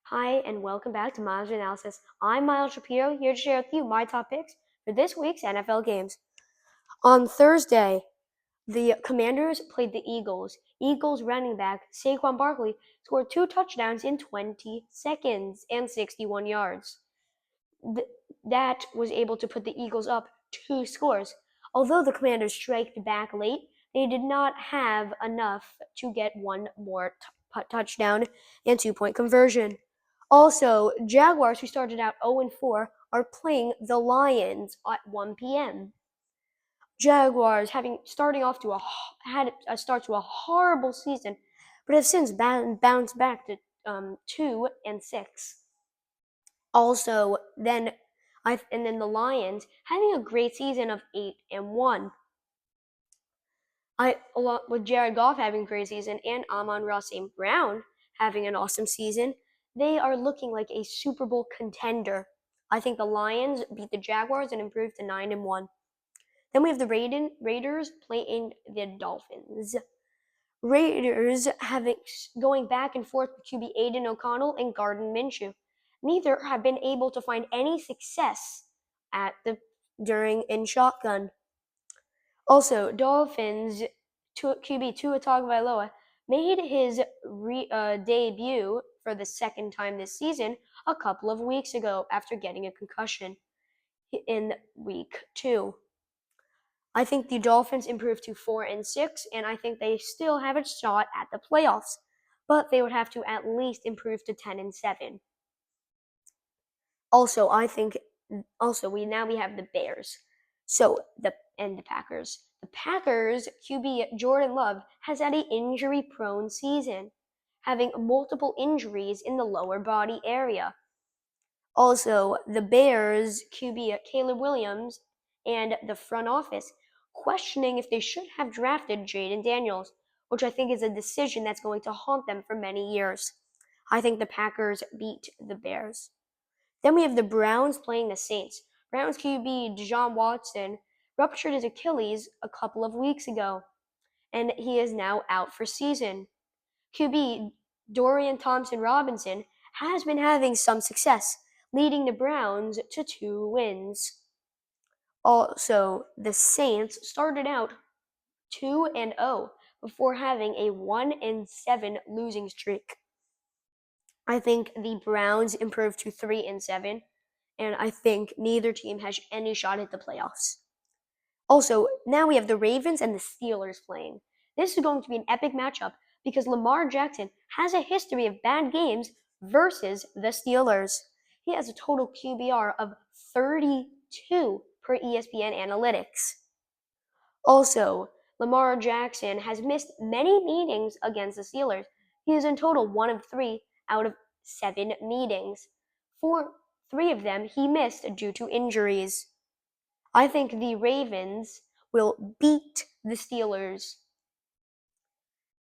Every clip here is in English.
Hi, and welcome back to Miles Analysis. I'm Miles Shapiro, here to share with you my top picks for this week's NFL games. On Thursday, the Commanders played the Eagles. Eagles running back Saquon Barkley scored 2 touchdowns in 20 seconds and 61 yards. That was able to put the Eagles up 2 scores. Although the Commanders striked back late, they did not have enough to get one more touchdown and 2-point conversion. Also, Jaguars, who started out 0-4, are playing the Lions at 1 p.m. Jaguars, having starting off to had a start to a horrible season, but have since bounced back to 2-6. Also, then the Lions having a great season of 8-1. Along with Jared Goff having a great season and Amon-Ra St. Brown having an awesome season, they are looking like a Super Bowl contender. I think the Lions beat the Jaguars and improved to 9-1. Then we have the Raiders playing the Dolphins. Raiders going back and forth with QB Aiden O'Connell and Gardner Minshew. Neither have been able to find any success during in shotgun. Also, Dolphins QB Tua Tagovailoa made his debut for the second time this season a couple of weeks ago after getting a concussion in week 2. I think the Dolphins improved to 4-6, and I think they still have a shot at the playoffs, but they would have to at least improve to 10-7. Also, we have the Bears, and the Packers. The Packers QB Jordan Love has had an injury-prone season, having multiple injuries in the lower body area. Also, the Bears QB Caleb Williams and the front office questioning if they should have drafted Jaden Daniels, which I think is a decision that's going to haunt them for many years. I think the Packers beat the Bears. Then we have the Browns playing the Saints. Browns QB Deshaun Watson ruptured his Achilles a couple of weeks ago, and he is now out for season. QB Dorian Thompson-Robinson has been having some success, leading the Browns to 2 wins. Also, the Saints started out 2-0 before having a 1-7 losing streak. I think the Browns improved to 3-7, and I think neither team has any shot at the playoffs. Also, now we have the Ravens and the Steelers playing. This is going to be an epic matchup because Lamar Jackson has a history of bad games versus the Steelers. He has a total QBR of 32 per ESPN Analytics. Also, Lamar Jackson has missed many meetings against the Steelers. He is in total 1 of 3 out of 7 meetings. 3 of them he missed due to injuries. I think the Ravens will beat the Steelers.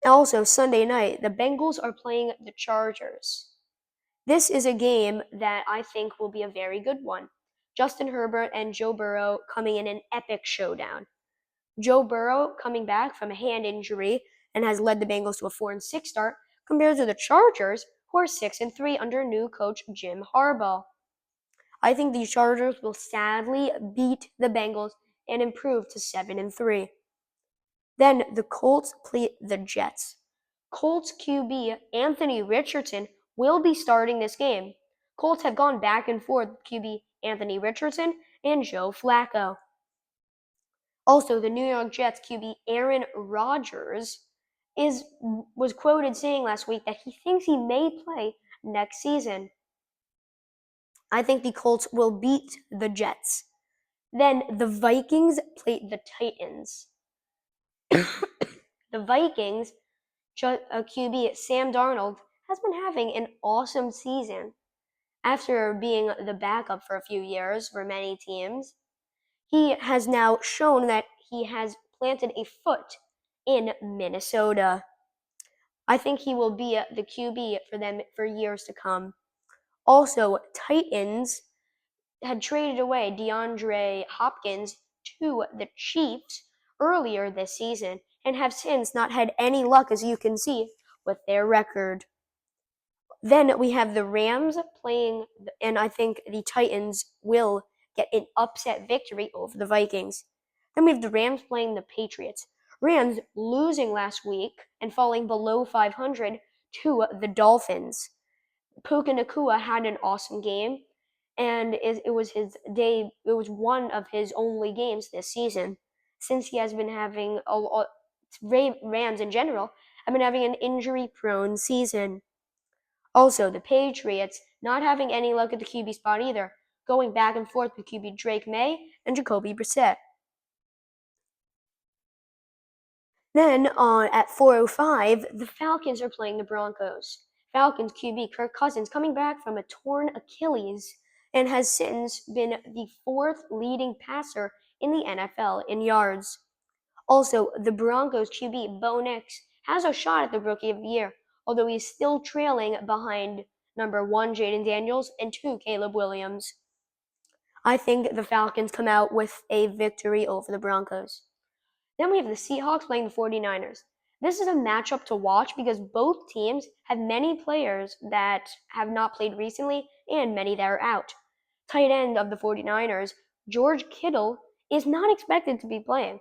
Also, Sunday night, the Bengals are playing the Chargers. This is a game that I think will be a very good one. Justin Herbert and Joe Burrow coming in an epic showdown. Joe Burrow coming back from a hand injury and has led the Bengals to a 4-6 start compared to the Chargers, who are 6-3 under new coach Jim Harbaugh. I think the Chargers will sadly beat the Bengals and improve to 7-3. Then the Colts play the Jets. Colts QB Anthony Richardson will be starting this game. Colts have gone back and forth with QB Anthony Richardson and Joe Flacco. Also, the New York Jets QB Aaron Rodgers was quoted saying last week that he thinks he may play next season. I think the Colts will beat the Jets. Then the Vikings play the Titans. The Vikings QB Sam Darnold has been having an awesome season. After being the backup for a few years for many teams, he has now shown that he has planted a foot in Minnesota. I think he will be the QB for them for years to come. Also, Titans had traded away DeAndre Hopkins to the Chiefs earlier this season and have since not had any luck, as you can see, with their record. Then we have the Rams playing, and I think the Titans will get an upset victory over the Vikings. Then we have the Rams playing the Patriots. Rams losing last week and falling below 500 to the Dolphins. Puka Nakua had an awesome game, and it was his day. It was one of his only games this season, since he has been having Rams in general have been having an injury-prone season. Also, the Patriots not having any luck at the QB spot either, going back and forth with QB Drake May and Jacoby Brissett. Then at 4:05, the Falcons are playing the Broncos. Falcons QB Kirk Cousins coming back from a torn Achilles and has since been the fourth leading passer in the NFL in yards. Also, the Broncos QB Bo Nix has a shot at the Rookie of the Year, although he's still trailing behind number 1 Jaden Daniels and 2 Caleb Williams. I think the Falcons come out with a victory over the Broncos. Then we have the Seahawks playing the 49ers. This is a matchup to watch because both teams have many players that have not played recently and many that are out. Tight end of the 49ers, George Kittle, is not expected to be playing.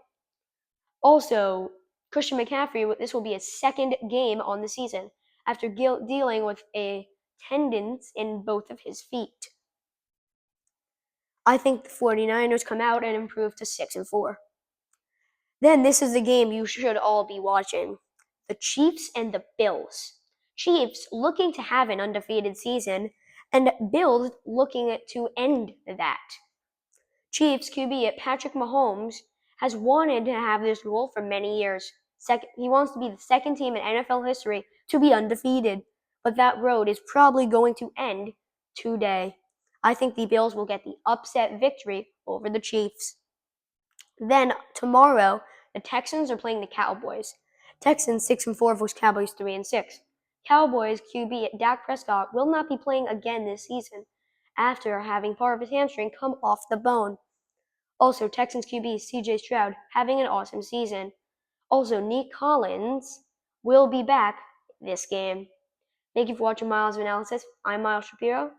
Also, Christian McCaffrey, this will be his second game on the season after dealing with a tendons in both of his feet. I think the 49ers come out and improve to 6-4. Then this is the game you should all be watching. The Chiefs and the Bills. Chiefs looking to have an undefeated season, and Bills looking to end that. Chiefs QB Patrick Mahomes has wanted to have this goal for many years. He wants to be the second team in NFL history to be undefeated, but that road is probably going to end today. I think the Bills will get the upset victory over the Chiefs. Then tomorrow, the Texans are playing the Cowboys. Texans 6-4 versus Cowboys 3-6. Cowboys QB Dak Prescott will not be playing again this season after having part of his hamstring come off the bone. Also, Texans QB CJ Stroud having an awesome season. Also, Nick Collins will be back this game. Thank you for watching Miles of Analysis. I'm Miles Shapiro.